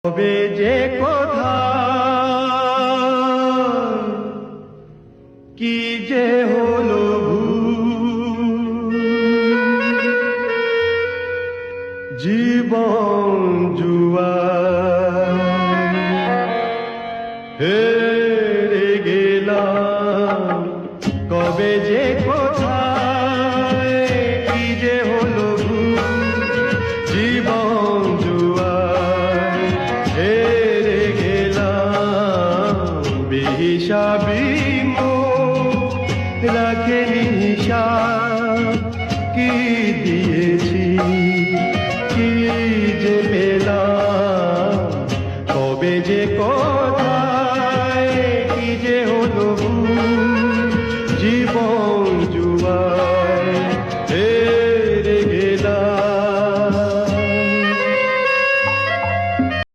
কবে যে কোথায় কি যে হলো জীবন জুয়ার হেরে গেলাম কবে যে কোথায় কি যে হলো জীবন জুয়ার হেরে গেলাম বেহিসাবি রাখেনি হিসাব কি দিয়েছি কি যে পেলাম কবে যে